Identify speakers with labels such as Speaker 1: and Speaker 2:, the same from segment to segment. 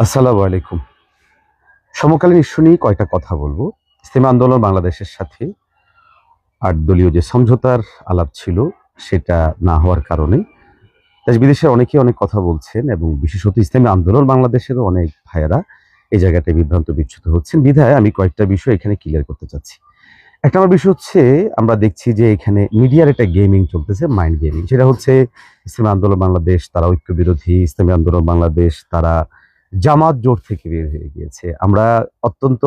Speaker 1: আসসালামু আলাইকুম। সমকালীন ইস্যু নিয়ে কয়টা কথা বলবো। ইসলামী আন্দোলন বাংলাদেশের সাথে ৮ দলীয় যে সমঝোতার আলাপ ছিল সেটা না হওয়ার কারণে দেশ বিদেশের অনেকেই অনেক কথা বলছেন এবং বিশেষত ইসলামী আন্দোলন বাংলাদেশেরও অনেক ভাইয়েরা এই জায়গাটায় বিভ্রান্ত বিচ্যুত হচ্ছেন। বিধায় আমি কয়েকটা বিষয় এখানে ক্লিয়ার করতে চাচ্ছি। ১ নম্বর বিষয় হচ্ছে আমরা দেখছি যে এখানে মিডিয়ার একটা গেমিং চলতেছে, মাইন্ড গেমিং। সেটা হচ্ছে ইসলামী আন্দোলন বাংলাদেশ তারা ঐক্য বিরোধী, ইসলামী আন্দোলন বাংলাদেশ তারা জামাত জোট থেকে বের হয়ে গিয়েছে। আমরা অত্যন্ত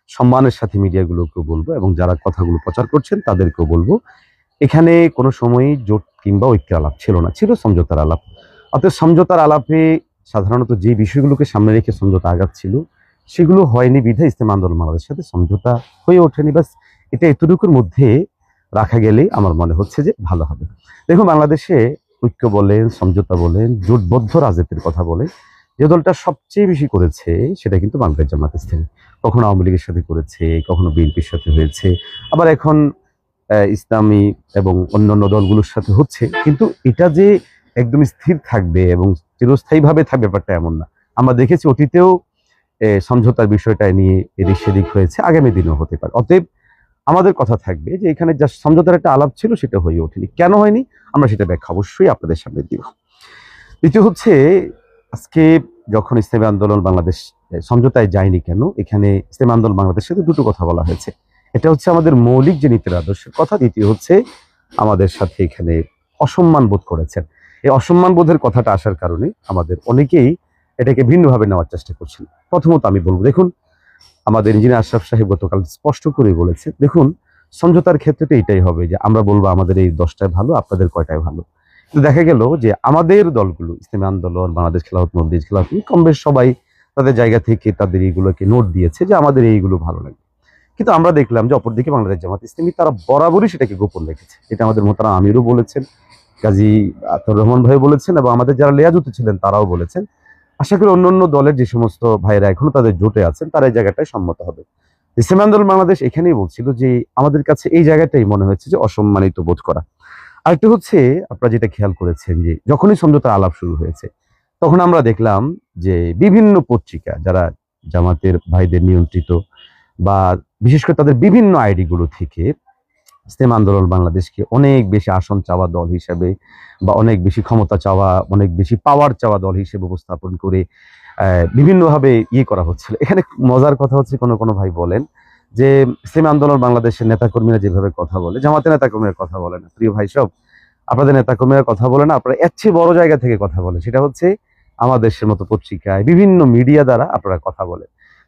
Speaker 1: সম্মানের সাথে মিডিয়াগুলোকেও বলবো এবং যারা কথাগুলো প্রচার করছেন তাদেরকেও বলবো, এখানে কোনো সময়ই জোট কিংবা ঐক্যের আলাপ ছিল না, ছিল সমঝোতার আলাপ। অতএব সমঝোতার আলাপে সাধারণত যে বিষয়গুলোকে সামনে রেখে সমঝোতা আগাচ্ছিল সেগুলো হয়নি বিধায় ইসলামী আন্দোলন বাংলাদেশের সাথে সমঝোতা হয়ে ওঠেনি। বাস এটা এতটুকুর মধ্যে রাখা গেলেই আমার মনে হচ্ছে যে ভালো হবে। দেখুন, বাংলাদেশে ঐক্য বলেন, সমঝোতা বলেন, জোটবদ্ধ রাজনীতির কথা বলে যে দলটা সবচেয়ে বেশি করেছে সেটা কিন্তু বাংলাদেশ জামাত ইসলামী। কখনো আওয়ামী লীগের সাথে করেছে, কখনো বিএনপির সাথে হয়েছে, আবার এখন ইসলামী এবং অন্যান্য দলগুলোর সাথে হচ্ছে। কিন্তু এটা যে একদম স্থির থাকবে এবং চিরস্থায়ীভাবে থাকবে ব্যাপারটা এমন না। আমরা দেখেছি অতীতেও সমঝোতার বিষয়টা নিয়ে এদিক সেদিক হয়েছে, আগামী দিনেও হতে পারে। অতএব আমাদের কথা থাকবে যে এখানে যা সমঝোতার একটা আলাপ ছিল সেটা হয়ে ওঠেনি। কেন হয়নি আমরা সেটা ব্যাখ্যা অবশ্যই আপনাদের সামনে দিব। দ্বিতীয় হচ্ছে, আজকে যখন ইসলামী আন্দোলন বাংলাদেশ সমঝোতায় যায়নি কেন, এখানে ইসলামী আন্দোলন বাংলাদেশের সাথে দুটো কথা বলা হয়েছে। এটা হচ্ছে আমাদের মৌলিক যে নীতির আদর্শের কথা। দ্বিতীয় হচ্ছে আমাদের সাথে এখানে অসম্মান বোধ করেছেন। এই অসম্মান বোধের কথাটা আসার কারণে আমাদের অনেকেই এটাকে ভিন্নভাবে নেওয়ার চেষ্টা করছেন। প্রথমত আমি বলবো, দেখুন, আমাদের ইঞ্জিনিয়ার আশরাফ সাহেব গতকাল স্পষ্ট করে বলেছে, দেখুন, সমঝোতার ক্ষেত্রে তো এটাই হবে যে আমরা বলবো আমাদের এই 10টায় ভালো, আপনাদের কয়টায় ভালো। কিন্তু দেখা গেল যে আমাদের দলগুলো ইসলামী আন্দোলন, বাংলাদেশ খেলাফত মজলিস, খেলাফত কম বেশ সবাই তাদের জায়গা থেকে তাদের এইগুলোকে নোট দিয়েছে যে আমাদের এইগুলো ভালো লাগে। কিন্তু আমরা দেখলাম যে অপরদিকে বাংলাদেশ জামাত ইসলামী তারা বরাবরই সেটাকে গোপন রেখেছে। এটা আমাদের মোহতারাম আমিরও বলেছেন, কাজী আতাউর রহমান ভাই বলেছেন এবং আমাদের যারা লেয়াজুতে ছিলেন তারাও বলেছেন। আশা করি অন্যান্য দলের যে সমস্ত ভাইরা এখনো তাদের জোটে আছেন তারা এই জায়গাটায় সম্মত হবে। ইসলামী আন্দোলন বাংলাদেশ এখানেই বলছিল যে আমাদের কাছে এই জায়গাটাই মনে হচ্ছে যে অসম্মানিত বোধ করা। আরেকটা হচ্ছে, আপনারা যেটা খেয়াল করেছেন যে যখনই সমঝোতার আলাপ শুরু হয়েছে তখন আমরা দেখলাম যে বিভিন্ন পত্রিকা যারা জামাতের ভাইদের নিয়ন্ত্রিত বা বিশেষ করে তাদের বিভিন্ন আইডি গুলো থেকে ইসলামী আন্দোলন বাংলাদেশকে অনেক বেশি আসন চাওয়া দল হিসেবে বা অনেক বেশি ক্ষমতা চাওয়া, অনেক বেশি পাওয়ার চাওয়া দল হিসেবে উপস্থাপন করে বিভিন্নভাবে করা হচ্ছিল। এখানে মজার কথা হচ্ছে, কোনো কোনো ভাই বলেন যে ইসলামী আন্দোলন বাংলাদেশের নেতাকর্মীরা যেভাবে কথা বলে জামাতের নেতাকর্মীরা কথা বলে না। প্রিয় ভাই সব, আপনাদের নেতাকর্মীরা কথা বলে না, আপনারা এর চেয়ে বড় জায়গা থেকে কথা বলে, সেটা হচ্ছে আমাদের দেশের মতো পত্রিকায় বিভিন্ন মিডিয়া দ্বারা আপনারা কথা বলে।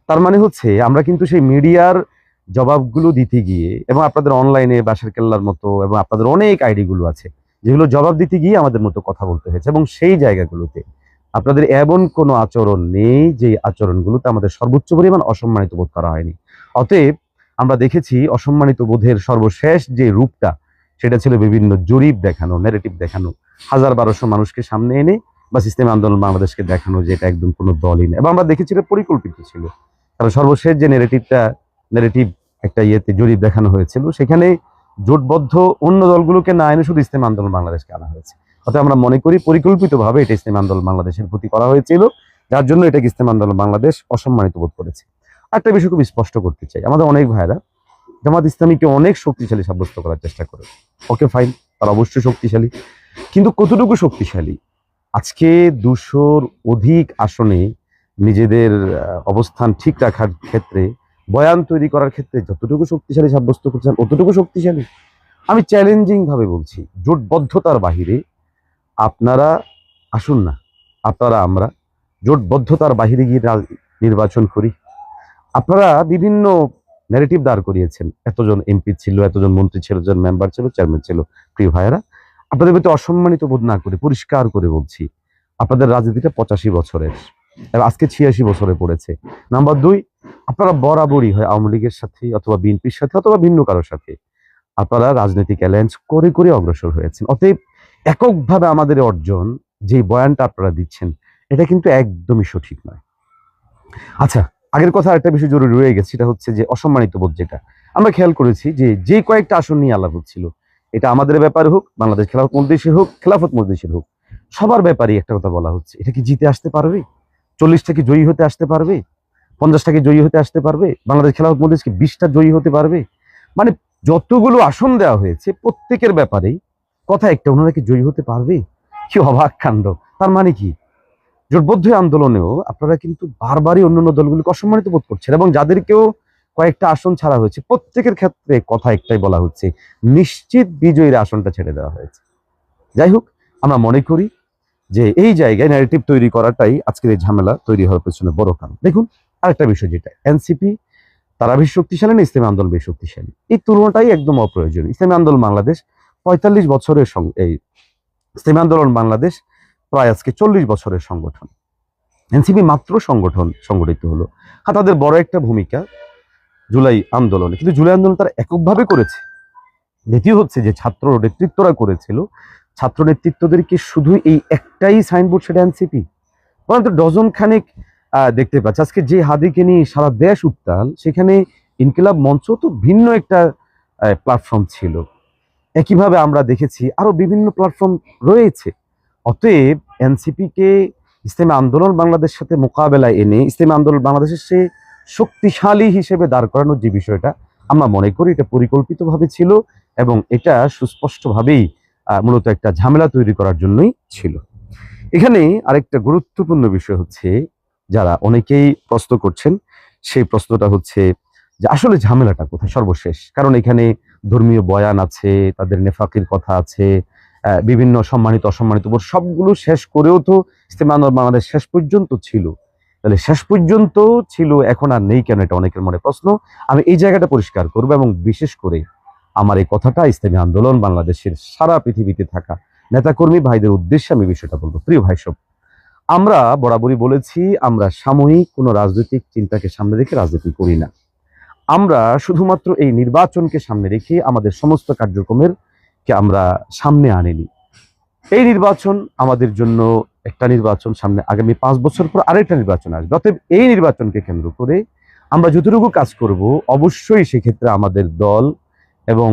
Speaker 1: তার মানে হচ্ছে আমরা কিন্তু সেই মিডিয়ার জবাবগুলো দিতে গিয়ে এবং আপনাদের অনলাইনে বাসার কেল্লার মতো এবং আপনাদের অনেক আইডি গুলো আছে যেগুলো জবাব দিতে গিয়ে আমাদের মতো কথা বলতে হয়েছে, এবং সেই জায়গাগুলোতে আপনাদের এমন কোনো আচরণ নেই যে আচরণগুলোতে আমাদের সর্বোচ্চ পরিমাণ অসম্মানিত বোধ করা হয়নি। অতএব আমরা দেখেছি অসম্মানিত বোধের সর্বশেষ যে রূপটা সেটা ছিল বিভিন্ন জরিপ দেখানো, ন্যারেটিভ দেখানো, 1000-1200 মানুষকে সামনে এনে বা ইসলামী আন্দোলন বাংলাদেশকে দেখানো যে এটা একদম কোনো দলই না। এবং আমরা দেখেছি এটা পরিকল্পিত ছিল, কারণ সর্বশেষ যে ন্যারেটিভ একটা জরিপ দেখানো হয়েছিল সেখানে জোটবদ্ধ অন্য দলগুলোকে না এনে শুধু ইসলামী আন্দোলন বাংলাদেশকে আনা হয়েছে। অর্থাৎ আমরা মনে করি পরিকল্পিতভাবে এটা ইসলামী আন্দোলন বাংলাদেশের প্রতি করা হয়েছিল, যার জন্য এটাকে ইসলামী আন্দোলন বাংলাদেশ অসম্মানিত বোধ করেছে। একটা বিষয় খুব স্পষ্ট করতে চাই, আমাদের অনেক ভাইরা জামাত ইসলামীকে অনেক শক্তিশালী সাব্যস্ত করার চেষ্টা করে। ওকে ফাইন, তারা অবশ্যই শক্তিশালী, কিন্তু কতটুকু শক্তিশালী? আজকে 200-র অধিক আসনে নিজেদের অবস্থান ঠিক রাখার ক্ষেত্রে, বয়ান তৈরি করার ক্ষেত্রে যতটুকু শক্তিশালী সাব্যস্ত করছেন অতটুকু শক্তিশালী? আমি চ্যালেঞ্জিং ভাবে বলছি, জোটবদ্ধতার বাহিরে আপনারা আসুন না, আপনারা আমরা জোটবদ্ধতার বাহিরে গিয়ে নির্বাচন করি। আপনারা বিভিন্ন ন্যারেটিভ দাঁড় করিয়েছেন, এতজন এমপি ছিল, এতজন মন্ত্রী ছিল, এতজন মেম্বার ছিল, চেয়ারম্যান ছিল। প্রিয় ভাইয়েরা, আপনাদের প্রতি অসম্মানিত বোধ না করে পরিষ্কার করে বলছি, আপনাদের রাজনীতিটা 85 বছরের এবং আজকে 86 বছরে পড়েছে। নাম্বার 2, আপনারা বরাবরই হয় আওয়ামী লীগের সাথে অথবা বিএনপির সাথে অথবা ভিন্ন কারোর সাথে আপনারা রাজনৈতিক অ্যালায়েন্স করে করে অগ্রসর হয়েছেন। অতএব এককভাবে আমাদের অর্জন যে বয়ানটা আপনারা দিচ্ছেন এটা কিন্তু একদমই সঠিক নয়। আচ্ছা, আগের কথা আরেকটা বিষয় জরুরি রয়ে গেছে, সেটা হচ্ছে যে অসম্মানিত বোধ যেটা আমরা খেয়াল করেছি যে কয়েকটা আসন নিয়ে আলাপ হচ্ছিল, এটা আমাদের ব্যাপারে হোক, বাংলাদেশ খেলাফত মজলিসের হোক, খেলাফত মজলিসের হোক, সবার ব্যাপারে একটা কথা বলা হচ্ছে, এটা কি জিতে আসতে পারবে? 40টা কি জয়ী হতে আসতে পারবে? 50টা কি জয়ী হতে আসতে পারবে? বাংলাদেশ খেলাফত মজলিস কি 20টা জয়ী হতে পারবে? মানে যতগুলো আসন দেওয়া হয়েছে প্রত্যেকের ব্যাপারেই কথা একটা, ওনারা কি জয়ী হতে পারবে? কি অবাক কাণ্ড! তার মানে কি, জোটবদ্ধ আন্দোলনেও আপনারা কিন্তু বারবারই অন্যান্য দলগুলিকে অসম্মানিত বোধ করছেন, এবং যাদেরকেও কয়েকটা আসন ছাড়া হয়েছে প্রত্যেকের ক্ষেত্রে কথা একটাই বলা হচ্ছে, নিশ্চিত বিজয়ীর আসনটা ছেড়ে দেওয়া হয়েছে। যাই হোক, আমরা মনে করি যে এই জায়গায় ন্যারেটিভ তৈরি করাটাই আজকের এই ঝামেলা তৈরি হওয়ার পেছনে বড় কারণ। দেখুন, আরেকটা বিষয়, যেটা এনসিপি তারা বেশ শক্তিশালী না ইসলামী আন্দোলন বেশ শক্তিশালী, এই তুলনাটাই একদম অপ্রয়োজনীয়। ইসলামী আন্দোলন বাংলাদেশ 45 বছরের এই ইসলামী আন্দোলন বাংলাদেশ প্রায় আজকে 40 বছরের সংগঠন। এনসিপি মাত্র সংগঠিত হলো। হ্যাঁ, তাদের বড় একটা ভূমিকা জুলাই আন্দোলনে, কিন্তু জুলাই আন্দোলন তারা এককভাবে করেছে। দ্বিতীয় হচ্ছে যে ছাত্র নেতৃত্বরা করেছিল, ছাত্র নেতৃত্বদেরকে শুধু এই একটাই সাইনবোর্ড, সেটা এনসিপি, বরঞ্চ ডজন খানেক দেখতে পাচ্ছি। আজকে যে হাদিকে নিয়ে সারা দেশ উত্তাল, সেখানে ইনকিলাব মঞ্চ তো ভিন্ন একটা প্ল্যাটফর্ম ছিল। একইভাবে আমরা দেখেছি আরো বিভিন্ন প্ল্যাটফর্ম রয়েছে। অতএব এনসিপিকে ইসলামী আন্দোলন বাংলাদেশের সাথে মোকাবেলায় এনে ইসলামী আন্দোলন বাংলাদেশের সে শক্তিশালী হিসেবে দাঁড় করানোর যে বিষয়টা, আমরা মনে করি এটা পরিকল্পিতভাবে ছিল, এবং এটা সুস্পষ্টভাবেই মূলত একটা ঝামেলা তৈরি করার জন্যই ছিল। এখানে আরেকটা গুরুত্বপূর্ণ বিষয় হচ্ছে, যারা অনেকেই প্রশ্ন করছেন, সেই প্রশ্নটা হচ্ছে যে আসলে ঝামেলাটা কোথায় সর্বশেষ। কারণ এখানে ধর্মীয় বয়ান আছে, তাদের নেফাকির কথা আছে, বিভিন্ন সম্মানিত অসম্মানিত সবগুলো শেষ করেও তো ইসলামী আন্দোলন বাংলাদেশ শেষ পর্যন্ত ছিল। তাহলে শেষ পর্যন্ত ছিল, এখন আর নেই কেন? এটা অনেকের মনে প্রশ্ন। আমি এই জায়গাটা পরিষ্কার করবো, এবং বিশেষ করে আমার এই কথাটা ইসলামী আন্দোলন বাংলাদেশের সারা পৃথিবীতে থাকা নেতাকর্মী ভাইদের উদ্দেশ্যে আমি বিষয়টা বলবো। প্রিয় ভাই সব, আমরা বরাবরই বলেছি, আমরা সাময়িক কোনো রাজনৈতিক চিন্তাকে সামনে রেখে রাজনীতি করি না। আমরা শুধুমাত্র এই নির্বাচনকে সামনে রেখে আমাদের সমস্ত কার্যক্রমের কে আমরা সামনে আনিনি। এই নির্বাচন আমাদের জন্য একটা নির্বাচন, সামনে আগামী 5 বছর পর আরেকটা নির্বাচন আসবে। অতএব এই নির্বাচনকে কেন্দ্র করে আমরা যতটুকু কাজ করব, অবশ্যই সেক্ষেত্রে আমাদের দল এবং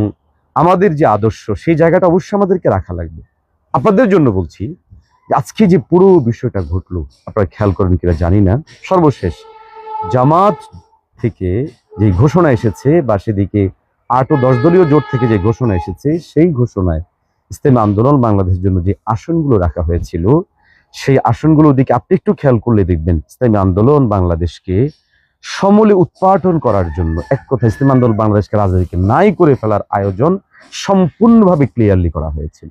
Speaker 1: আমাদের যে আদর্শ, সেই জায়গাটা অবশ্যই আমাদেরকে রাখা লাগবে। আপনাদের জন্য বলছি, আজকে যে পুরো বিষয়টা ঘটলো, আপনারা খেয়াল করেন কিনা জানি না, সর্বশেষ জামাত থেকে যে ঘোষণা এসেছে, বা সেদিকে 8 ও 10 দলীয় জোট থেকে যে ঘোষণা এসেছে, সেই ঘোষণায় ইসলামী আন্দোলন বাংলাদেশের জন্য যে আসনগুলো রাখা হয়েছিল, সেই আসনগুলোর দিকে আপনি একটু খেয়াল করলে দেখবেন, ইসলামী আন্দোলন বাংলাদেশকে সমূলে উৎপাটন করার জন্য, এক কথা ইসলামী আন্দোলন বাংলাদেশকে রাজনীতিকে নাই করে ফেলার আয়োজন সম্পূর্ণভাবে ক্লিয়ারলি করা হয়েছিল।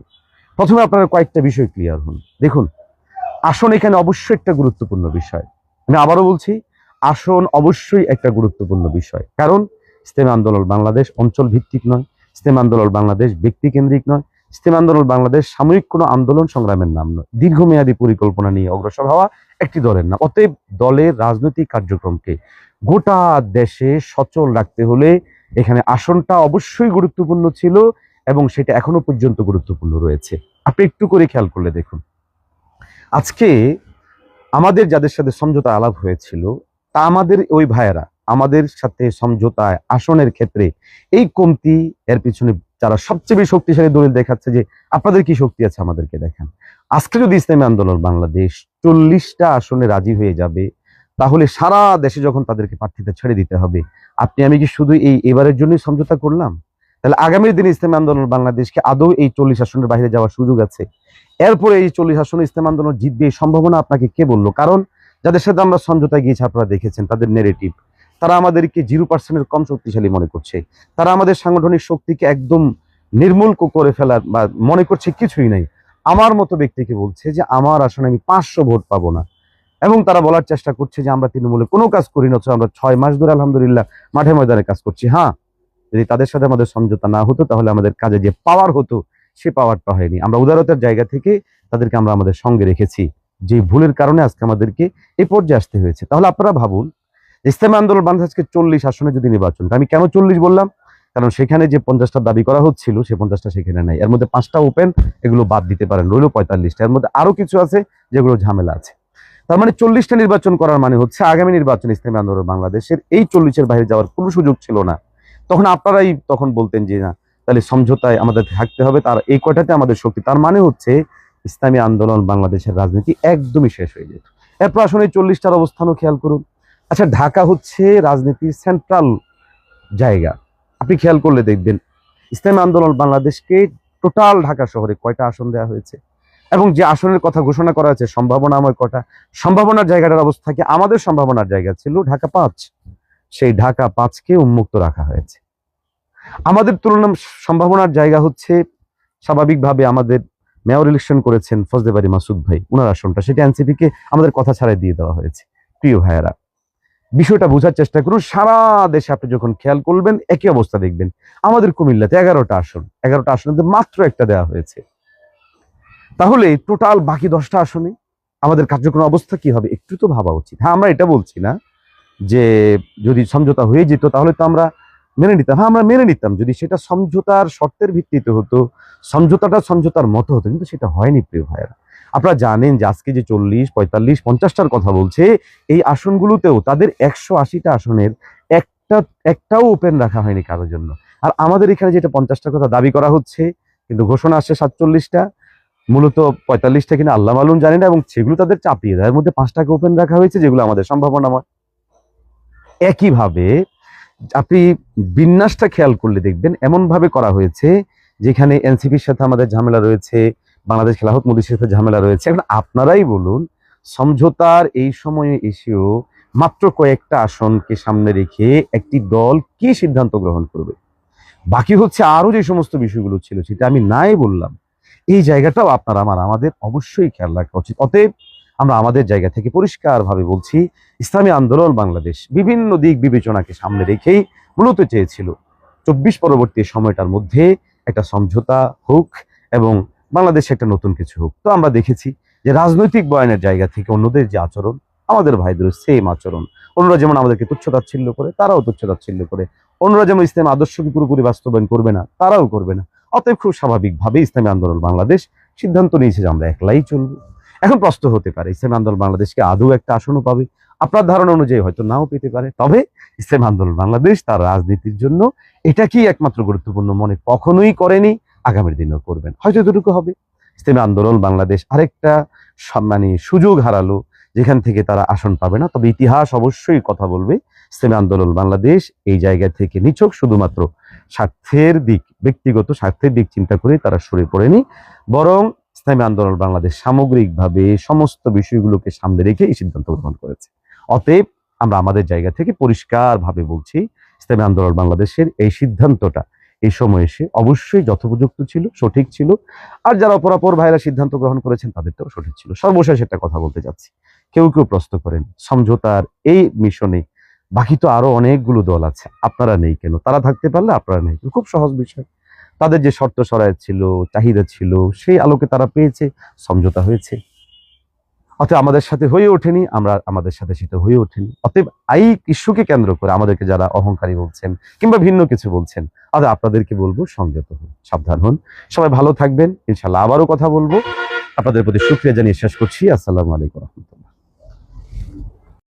Speaker 1: প্রথমে আপনারা কয়েকটা বিষয় ক্লিয়ার হন। দেখুন, আসন এখানে অবশ্যই একটা গুরুত্বপূর্ণ বিষয়। আমি আবারও বলছি, আসন অবশ্যই একটা গুরুত্বপূর্ণ বিষয়। কারণ ইসলামী আন্দোলন বাংলাদেশ অঞ্চল ভিত্তিক নয়, ইসলামী আন্দোলন বাংলাদেশ ব্যক্তি কেন্দ্রিক নয়, ইসলামী আন্দোলন বাংলাদেশ সাময়িক কোনো আন্দোলন সংগ্রামের নাম নয়, দীর্ঘমেয়াদী পরিকল্পনা নিয়ে অগ্রসর হওয়া একটি দলের নাম। অতএব দলের রাজনৈতিক কার্যক্রমকে গোটা দেশে সচল রাখতে হলে এখানে আসনটা অবশ্যই গুরুত্বপূর্ণ ছিল, এবং সেটা এখনো পর্যন্ত গুরুত্বপূর্ণ রয়েছে। আপনি একটু করে খেয়াল করলে দেখুন, আজকে আমাদের যাদের সাথে সমঝোতা আলাপ হয়েছিল, তা আমাদের ওই ভাইয়েরা আমাদের সাথে সমঝোতায় আসনের ক্ষেত্রে এই কমতি, এর পিছনে যারা সবচেয়ে বেশি শক্তিশালী দলিল দেখাচ্ছে যে আপনাদের কি শক্তি আছে আমাদেরকে দেখান। আজকে যদি ইসলামী আন্দোলন বাংলাদেশ 40টা আসনে রাজি হয়ে যাবে, তাহলে সারা দেশে যখন তাদেরকে প্রার্থীতা ছেড়ে দিতে হবে, আপনি আমি কি শুধু এবারের জন্যই সমঝোতা করলাম? তাহলে আগামী দিনে ইসলামী আন্দোলন বাংলাদেশকে আদৌ এই 40 আসনের বাইরে যাওয়ার সুযোগ আছে? এরপরে এই 40 আসনে ইসলাম আন্দোলন জিতবে এই সম্ভাবনা আপনাকে কে বললো? কারণ যাদের সাথে আমরা সমঝোতায় গিয়েছি, আপনারা দেখেছেন তাদের নেগেটিভ, তারা আমাদেরকে 0% কম শক্তিশালী মনে করছে। তারা আমাদের সাংগঠনিক শক্তিকে একদম নির্মূল করে ফেলার বা মনে করছে কিছুই নাই। আমার মতো ব্যক্তিকে বলছে যে আমার আসনে আমি 500 ভোট পাবো না, এবং তারা বলার চেষ্টা করছে যে আমরা তৃণমূলে কোনো কাজ করি না, আমরা 6 মাস ধরে আলহামদুলিল্লাহ মাঠে ময়দানে কাজ করছি। হ্যাঁ, যদি তাদের সাথে আমাদের সমঝোতা না হতো, তাহলে আমাদের কাজে যে পাওয়ার হতো, সে পাওয়ারটা হয়নি। আমরা উদারতার জায়গা থেকে তাদেরকে আমরা আমাদের সঙ্গে রেখেছি, যে ভুলের কারণে আজকে আমাদেরকে এই পর্যায়ে আসতে হয়েছে। তাহলে আপনারা ভাবুন, ইসলামী আন্দোলন বাংলাদেশকে 40 আসনে যদি নির্বাচন, আমি কেন 40 বললাম? কারণ সেখানে যে 50টা দাবি করা হচ্ছিল, সে 50টা সেখানে নাই। এর মধ্যে 5টা ওপেন, এগুলো বাদ দিতে পারেন, রইল 45টা। এর মধ্যে আরো কিছু আছে যেগুলো ঝামেলা আছে। তার মানে 40টা নির্বাচন করার মানে হচ্ছে আগামী নির্বাচন ইসলামী আন্দোলন বাংলাদেশের এই 40-এর বাইরে যাওয়ার কোনো সুযোগ ছিল না। তখন আপনারাই তখন বলতেন যে না, তাহলে সমঝোতায় আমাদের থাকতে হবে, তার এই কয়টাতে আমাদের শক্তি। তার মানে হচ্ছে ইসলামী আন্দোলন বাংলাদেশের রাজনীতি একদমই শেষ হয়ে যেত। এরপর আসুন এই 40টার অবস্থানও খেয়াল করুন। আচ্ছা, ঢাকা হচ্ছে রাজনীতির সেন্ট্রাল জায়গা। আপনি খেয়াল করলে দেখবেন ইসলামী আন্দোলন বাংলাদেশকে টোটাল ঢাকা শহরে কয়টা আসন দেওয়া হয়েছে, এবং যে আসনের কথা ঘোষণা করা হয়েছে সম্ভাবনাময় কটা। সম্ভাবনার জায়গাটার অবস্থা কি? আমাদের সম্ভাবনার জায়গা ছিল ঢাকা 5, সেই ঢাকা 5কে উন্মুক্ত রাখা হয়েছে। আমাদের তুলনায় সম্ভাবনার জায়গা হচ্ছে স্বাভাবিকভাবে আমাদের মেয়র ইলেকশন করেছেন ফজলে বাড়ি মাসুদ ভাই, উনার আসনটা, সেটা এনসিপি কে আমাদের কথা ছাড়াই দিয়ে দেওয়া হয়েছে। প্রিয় ভাইয়েরা, বিষয়টা বোঝার চেষ্টা করুন। সারা দেশে আপনি যখন খেয়াল করবেন একই অবস্থা দেখবেন। আমাদের কুমিল্লাতে 11টা আসন, 11টা আসনের মাত্র একটা দেওয়া হয়েছে। তাহলে টোটাল বাকি 10টা আসনে আমাদের কার্যক্রম অবস্থা কি হবে একটু তো ভাবা উচিত। হ্যাঁ, আমরা এটা বলছি না যে যদি সমঝোতা হয়ে যেত তাহলে তো আমরা মেনে নিতাম। হ্যাঁ, আমরা মেনে নিতাম যদি সেটা সমঝোতার শর্তের ভিত্তিতে হতো, সমঝোতাটা সমঝোতার মতো হতো, কিন্তু সেটা হয়নি। প্রিয় ভাইয়েরা, আপনারা জানেন যে আজকে যে 40, 45, 50টার কথা বলছে, এই আসনগুলোতেও তাদের 180টা আসনের একটাও ওপেন রাখা হয়নি কারোর জন্য। আর আমাদের এখানে যেটা 50টার কথা দাবি করা হচ্ছে, কিন্তু ঘোষণা আসছে 47টা, মূলত 45টা কিনা আল্লাহ মালুম জানি না, এবং সেগুলো তাদের চাপিয়ে দেয়। এর মধ্যে 5টাকে ওপেন রাখা হয়েছে যেগুলো আমাদের সম্ভাবনাময়। একইভাবে আপনি বিন্যাসটা খেয়াল করলে দেখবেন এমন ভাবে করা হয়েছে যেখানে এনসিপির সাথে আমাদের ঝামেলা রয়েছে, বাংলাদেশ খেলাফত মজলিসের সাথে ঝামেলা রয়েছে। এখন আপনারাই বলুন, সমঝোতার এই সময়ে এসেও মাত্র কয়েকটা আসনকে সামনে রেখে একটি দল কি সিদ্ধান্ত গ্রহণ করবে? বাকি হচ্ছে আরো যে সমস্ত বিষয়গুলো ছিল সেটা আমি নাই বললাম। এই জায়গাটাও আপনার আমাদের অবশ্যই খেয়াল রাখা উচিত। অতএব আমরা আমাদের জায়গা থেকে পরিষ্কারভাবে বলছি, ইসলামী আন্দোলন বাংলাদেশ বিভিন্ন দিক বিবেচনাকে সামনে রেখেই মূলত চেয়েছিল 24 পরবর্তী সময়টার মধ্যে একটা সমঝোতা হোক এবং বাংলাদেশে একটা নতুন কিছু হোক। তো আমরা দেখেছি যে রাজনৈতিক বয়ানের জায়গা থেকে অন্যদের যে আচরণ, আমাদের ভাইদেরও সেম আচরণ। অন্যরা যেমন আমাদেরকে তুচ্ছতাচ্ছিল্য করে, তারাও তুচ্ছতাচ্ছিল্য করে। অন্যরা যেমন ইসলাম আদর্শকে পুরোপুরি বাস্তবায়ন করবে না, তারাও করবে না। অতএব খুব স্বাভাবিকভাবে ইসলামী আন্দোলন বাংলাদেশ সিদ্ধান্ত নিয়েছে যে আমরা একলাই চলবো। এখন প্রশ্ন হতে পারে, ইসলামী আন্দোলন বাংলাদেশকে আদৌ একটা আসনও পাবে? আপনার ধারণা অনুযায়ী হয়তো নাও পেতে পারে। তবে ইসলামী আন্দোলন বাংলাদেশ তার রাজনীতির জন্য এটা কি একমাত্র গুরুত্বপূর্ণ মনে কখনোই করেনি, আগামীর দিনেও করবেন। হয়তো এতটুকু হবে, ইসলামী আন্দোলন বাংলাদেশ আরেকটা সুযোগ হারালো যেখান থেকে তারা আসন পাবে না। তবে ইতিহাস অবশ্যই কথা বলবে, ইসলামী আন্দোলন বাংলাদেশ এই জায়গা থেকে নিছক শুধুমাত্র স্বার্থের দিক, ব্যক্তিগত স্বার্থের দিক চিন্তা করে তারা সরে পড়েনি, বরং ইসলামী আন্দোলন বাংলাদেশ সামগ্রিকভাবে সমস্ত বিষয়গুলোকে সামনে রেখে এই সিদ্ধান্ত গ্রহণ করেছে। অতএব আমরা আমাদের জায়গা থেকে পরিষ্কারভাবে বলছি, ইসলামী আন্দোলন বাংলাদেশের এই সিদ্ধান্তটা এই সময় এসে অবশ্যই যথোপযুক্ত ছিল, সঠিক ছিল। আর যারা অপরাপর ভাইরা সিদ্ধান্ত গ্রহণ করেছেন তাদেরটাও সঠিক ছিল। সর্বশেষ একটা কথা বলতে যাচ্ছি, কেউ কেউ প্রশ্ন করেন সমঝোতার এই মিশনে বাকি তো আরো অনেকগুলো দল আছে, আপনারা নেই কেন? তারা থাকতে পারলে আপনারা নেই কেন? খুব সহজ বিষয়। তাদের যে শর্ত সরায় ছিল, চাহিদা ছিল, সেই আলোকে তারা পেয়েছে, সমঝোতা হয়েছে। অতএব আমাদের সাথে হয়ে ওঠেনি, আমরা আমাদের সাথে সেটা হয়ে ওঠেনি। অতএব এই ইস্যুকে কেন্দ্র করে আমাদেরকে যারা অহংকারী বলছেন কিংবা ভিন্ন কিছু বলছেন, আপনাদেরকে বলবো সংযত হন, সাবধান হন। সবাই ভালো থাকবেন, ইনশাল্লাহ আবারও কথা বলবো। আপনাদের প্রতি শুকরিয়া জানিয়ে শেষ করছি। আসসালামু আলাইকুম।